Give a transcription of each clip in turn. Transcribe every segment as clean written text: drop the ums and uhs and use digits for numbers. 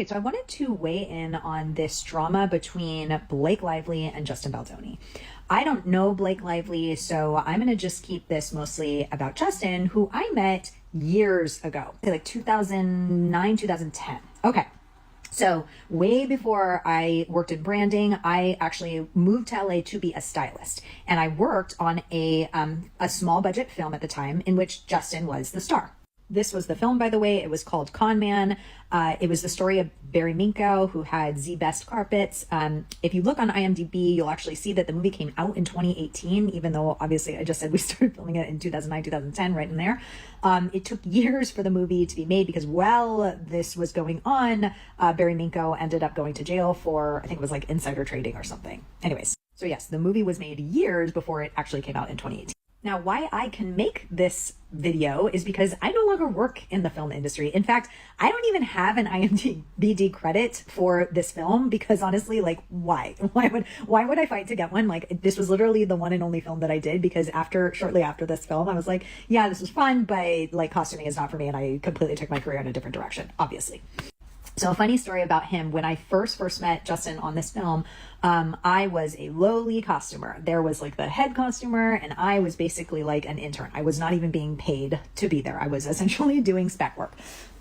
Okay, so I wanted to weigh in on this drama between Blake Lively and Justin Baldoni. I don't know Blake Lively, so I'm going to just keep this mostly about Justin, who I met years ago, like 2009, 2010. Okay. So way before I worked in branding, I actually moved to LA to be a stylist, and I worked on a small budget film at the time in which Justin was the star. This was the film, by the way. It was called Con Man. It was the story of Barry Minkow, who had the best carpets. If you look on IMDb, you'll actually see that the movie came out in 2018, even though obviously I just said we started filming it in 2009, 2010, right in there. It took years for the movie to be made because while this was going on, Barry Minkow ended up going to jail for, I think it was like insider trading or something. Anyways, so yes, the movie was made years before it actually came out in 2018. Now, why I can make this video is because I no longer work in the film industry. In fact, I don't even have an IMDb credit for this film because honestly, like, why? Why would I fight to get one? Like, this was literally the one and only film that I did because shortly after this film, I was like, yeah, this was fun, but like costuming is not for me. And I completely took my career in a different direction, obviously. So a funny story about him, when I first met Justin on this film, I was a lowly costumer. There was like the head costumer, and I was basically like an intern. I was not even being paid to be there. I was essentially doing spec work.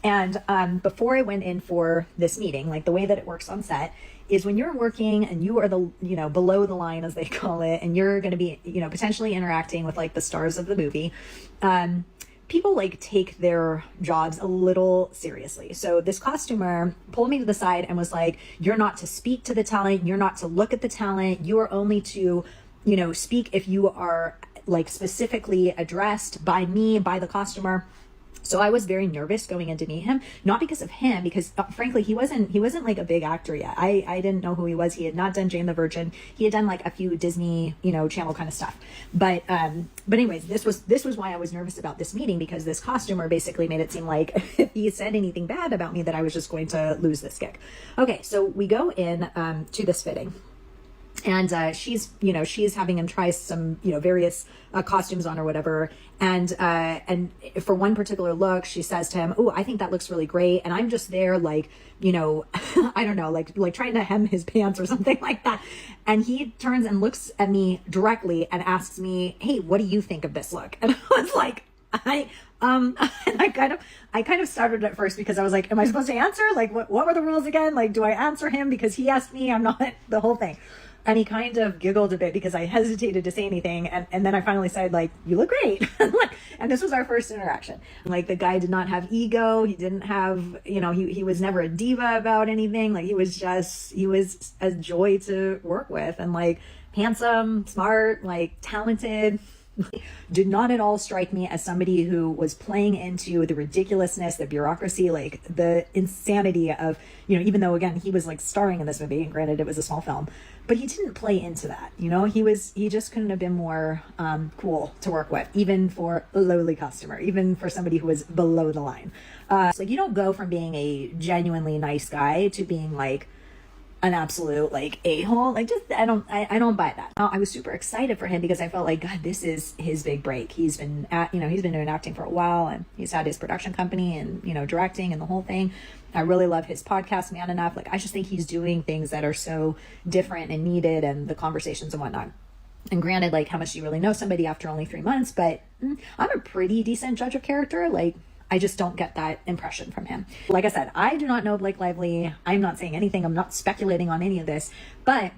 And before I went in for this meeting, like the way that it works on set is when you're working and you are the, below the line, as they call it, and you're going to be, potentially interacting with like the stars of the movie, people like take their jobs a little seriously. So this costumer pulled me to the side and was like, you're not to speak to the talent. You're not to look at the talent. You are only to, speak if you are like specifically addressed by me, by the costumer. So I was very nervous going in to meet him, not because of him, because frankly, he wasn't like a big actor yet. I didn't know who he was. He had not done Jane the Virgin. He had done like a few Disney, Channel kind of stuff. But anyways, this was why I was nervous about this meeting, because this costumer basically made it seem like if he said anything bad about me, that I was just going to lose this gig. Okay. So we go in, to this fitting. And she's having him try some, various costumes on or whatever. And for one particular look, she says to him, "Oh, I think that looks really great." And I'm just there like, I don't know, like trying to hem his pants or something like that. And he turns and looks at me directly and asks me, "Hey, what do you think of this look?" And I was like, and I kind of started at first because I was like, am I supposed to answer? Like, what were the rules again? Like, do I answer him because he asked me? I'm not, the whole thing. And he kind of giggled a bit because I hesitated to say anything. And then I finally said, like, you look great. And this was our first interaction. Like, the guy did not have ego. He didn't have, he was never a diva about anything. Like, he was a joy to work with, and like handsome, smart, like talented. Did not at all strike me as somebody who was playing into the ridiculously, the bureaucracy, like the insanity of, even though again, he was like starring in this movie, and granted it was a small film, but he didn't play into that. He just couldn't have been more cool to work with, even for a lowly customer, even for somebody who was below the line. So like, you don't go from being a genuinely nice guy to being like an absolute like a-hole. Like, just I don't buy that. I was super excited for him because I felt like, God, this is his big break. He's been doing acting for a while, and he's had his production company and directing and the whole thing. I really love his podcast, Man Enough. Like, I just think he's doing things that are so different and needed, and the conversations and whatnot. And granted, like, how much do you really know somebody after only 3 months? But I'm a pretty decent judge of character. Like, I just don't get that impression from him. Like I said, I do not know Blake Lively. I'm not saying anything. I'm not speculating on any of this. But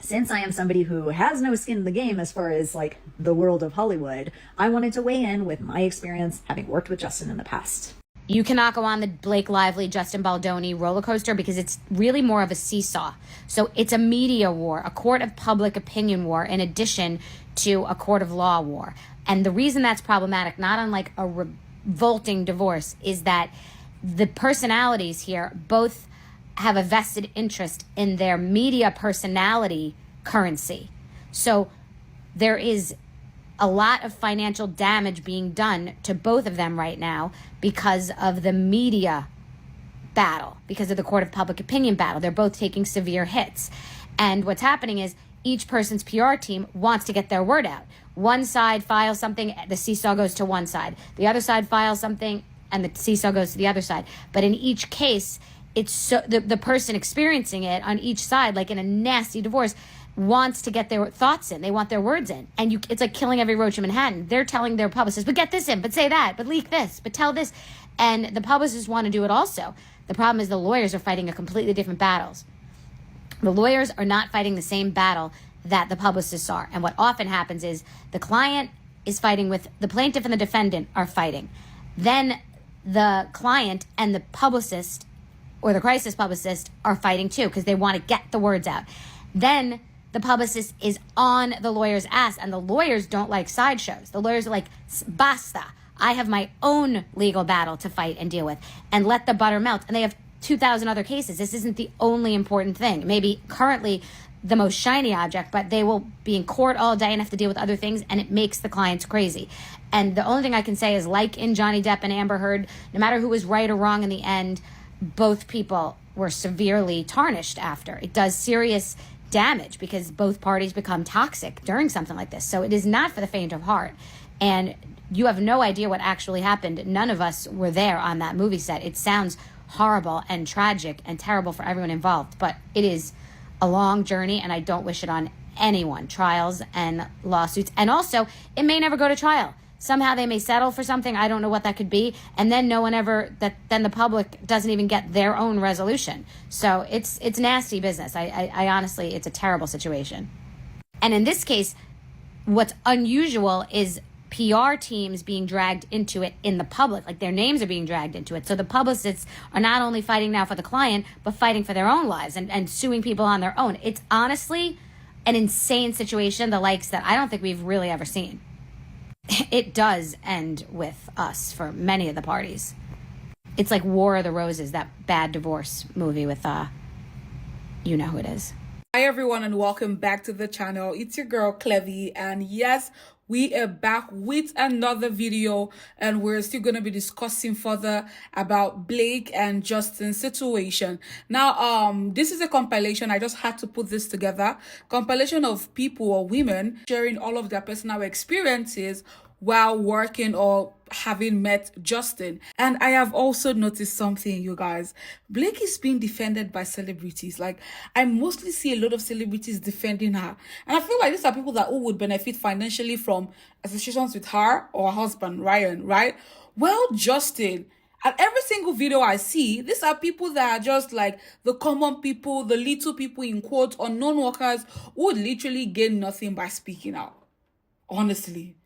since I am somebody who has no skin in the game as far as like the world of Hollywood, I wanted to weigh in with my experience having worked with Justin in the past. You cannot go on the Blake Lively, Justin Baldoni roller coaster because it's really more of a seesaw. So it's a media war, a court of public opinion war, in addition to a court of law war. And the reason that's problematic, not unlike a revolting divorce, is that the personalities here both have a vested interest in their media personality currency. So there is a lot of financial damage being done to both of them right now because of the media battle, because of the court of public opinion battle. They're both taking severe hits. And what's happening is each person's PR team wants to get their word out. One side files something, the seesaw goes to one side. The other side files something, and the seesaw goes to the other side. But in each case, it's so the person experiencing it on each side, like in a nasty divorce, wants to get their thoughts in. They want their words in. And it's like killing every roach in Manhattan. They're telling their publicists, but get this in, but say that, but leak this, but tell this. And the publicists want to do it also. The problem is the lawyers are fighting a completely different battles. The lawyers are not fighting the same battle that the publicists are. And what often happens is the client is fighting with the plaintiff, and the defendant are fighting. Then the client and the publicist or the crisis publicist are fighting too, because they want to get the words out. Then the publicist is on the lawyer's ass, and the lawyers don't like sideshows. The lawyers are like, basta, I have my own legal battle to fight and deal with, and let the butter melt. And they have 2,000 other cases. This isn't the only important thing. Maybe currently the most shiny object, but they will be in court all day and have to deal with other things, and it makes the clients crazy. And the only thing I can say is, like in Johnny Depp and Amber Heard, no matter who was right or wrong in the end, both people were severely tarnished after. It does serious damage because both parties become toxic during something like this. So it is not for the faint of heart. And you have no idea what actually happened. None of us were there on that movie set. It sounds horrible and tragic and terrible for everyone involved, but it is a long journey, and I don't wish it on anyone. Trials and lawsuits. And also, it may never go to trial. Somehow they may settle for something. I don't know what that could be. And then then the public doesn't even get their own resolution. So it's nasty business. I honestly, it's a terrible situation. And in this case, what's unusual is PR teams being dragged into it in the public. Like, their names are being dragged into it. So the publicists are not only fighting now for the client, but fighting for their own lives and suing people on their own. It's honestly an insane situation, the likes that I don't think we've really ever seen. It does end with us for many of the parties. It's like War of the Roses, that bad divorce movie with, you know who it is. Hi everyone, and welcome back to the channel. It's your girl Clevy, and yes, we are back with another video, and we're still going to be discussing further about Blake and Justin's situation. Now, this is a compilation. I just had to put this together. Compilation of people or women sharing all of their personal experiences while working or having met Justin. And I have also noticed something, you guys. Blake is being defended by celebrities. Like, I mostly see a lot of celebrities defending her. And I feel like these are people that who would benefit financially from associations with her or her husband, Ryan, right? Well, Justin, at every single video I see, these are people that are just like the common people, the little people in quotes, unknown workers who would literally gain nothing by speaking out. Honestly.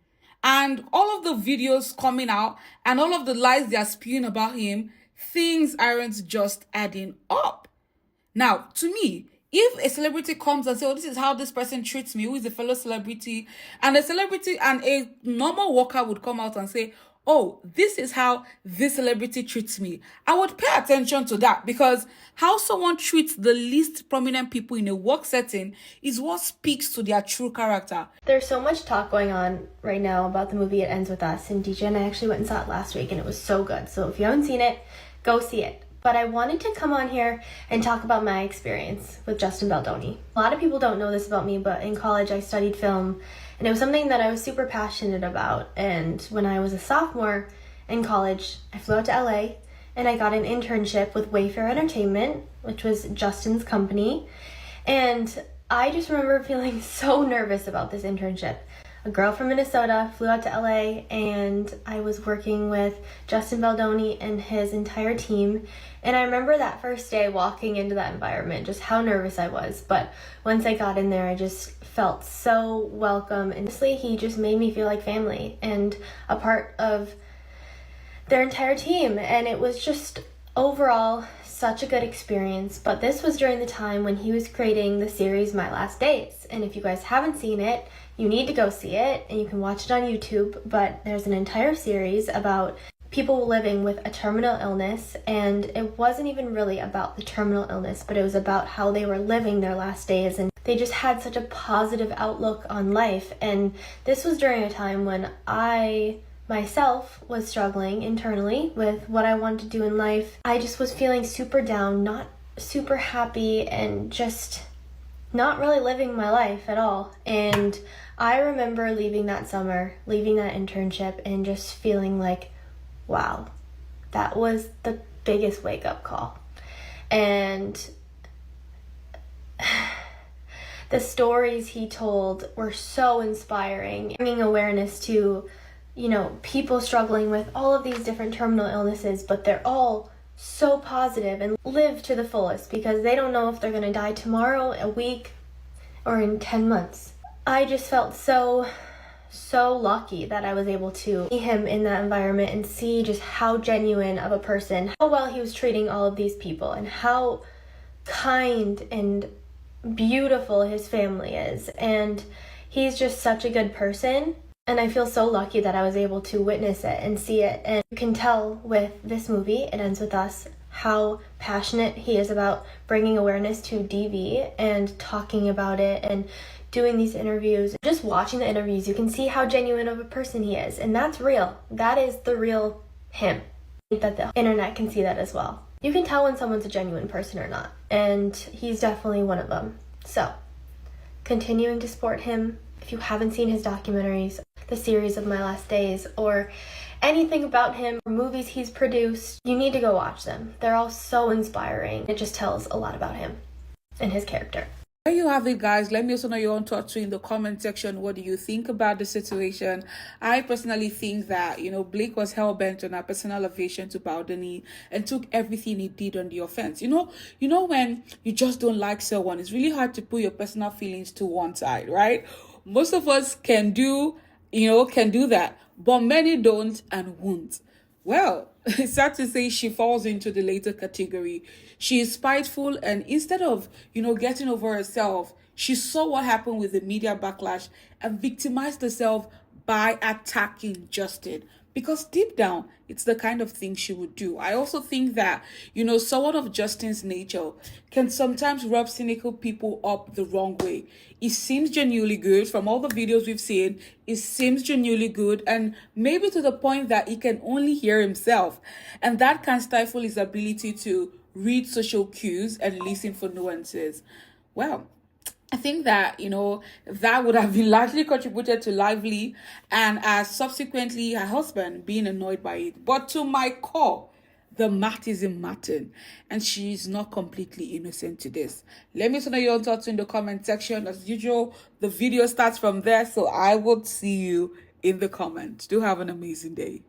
And all of the videos coming out and all of the lies they are spewing about him, things aren't just adding up. Now, to me, if a celebrity comes and says, oh, this is how this person treats me, who is a fellow celebrity, and a celebrity and a normal worker would come out and say, oh, this is how this celebrity treats me, I would pay attention to that, because how someone treats the least prominent people in a work setting is what speaks to their true character. There's so much talk going on right now about the movie It Ends With Us, and DJ and I actually went and saw it last week, and it was so good. So if you haven't seen it, go see it. But I wanted to come on here and talk about my experience with Justin Baldoni. A lot of people don't know this about me, but in college I studied film, and it was something that I was super passionate about. And when I was a sophomore in college, I flew out to LA and I got an internship with Wayfair Entertainment, which was Justin's company. And I just remember feeling so nervous about this internship. A girl from Minnesota flew out to LA, and I was working with Justin Baldoni and his entire team. And I remember that first day walking into that environment, just how nervous I was. But once I got in there, I just felt so welcome. And honestly, he just made me feel like family and a part of their entire team. And it was just overall such a good experience. But this was during the time when he was creating the series My Last Days. And if you guys haven't seen it, you need to go see it, and you can watch it on YouTube. But there's an entire series about people living with a terminal illness, and it wasn't even really about the terminal illness, but it was about how they were living their last days, and they just had such a positive outlook on life. And this was during a time when I myself was struggling internally with what I wanted to do in life. I just was feeling super down, not super happy, and just not really living my life at all. And I remember leaving that summer, leaving that internship, and just feeling like, wow, that was the biggest wake-up call. And the stories he told were so inspiring, bringing awareness to, you know, people struggling with all of these different terminal illnesses, but they're all so positive and live to the fullest because they don't know if they're going to die tomorrow, a week, or in 10 months. I just felt so lucky that I was able to see him in that environment and see just how genuine of a person, how well he was treating all of these people, and how kind and beautiful his family is. And he's just such a good person. And I feel so lucky that I was able to witness it and see it. And you can tell with this movie, It Ends With Us, how passionate he is about bringing awareness to DV and talking about it and doing these interviews. Just watching the interviews, you can see how genuine of a person he is. And that's real. That is the real him. I think that the internet can see that as well. You can tell when someone's a genuine person or not. And he's definitely one of them. So, continuing to support him. If you haven't seen his documentaries, the series of My Last Days, or anything about him, or movies he's produced, you need to go watch them. They're all so inspiring. It just tells a lot about him and his character. There you have it, guys. Let me also know your own thoughts in the comment section. What do you think about the situation? I personally think that, you know, Blake was hell-bent on a personal ovation to Baldoni and took everything he did on the offense. You know when you just don't like someone, it's really hard to put your personal feelings to one side, right? Most of us can do that, but many don't and won't. Well, it's sad to say she falls into the later category. She is spiteful, and instead of, getting over herself, she saw what happened with the media backlash and victimized herself by attacking Justin. Because deep down, it's the kind of thing she would do. I also think that, somewhat of Justin's nature can sometimes rub cynical people up the wrong way. It seems genuinely good. From all the videos we've seen, it seems genuinely good, and maybe to the point that he can only hear himself. And that can stifle his ability to read social cues and listen for nuances. Well, I think that, that would have been largely contributed to Lively and subsequently her husband being annoyed by it. But to my core, the mat is in Martin, and she's not completely innocent to this. Let me know your thoughts in the comment section. As usual, the video starts from there, so I will see you in the comments. Do have an amazing day.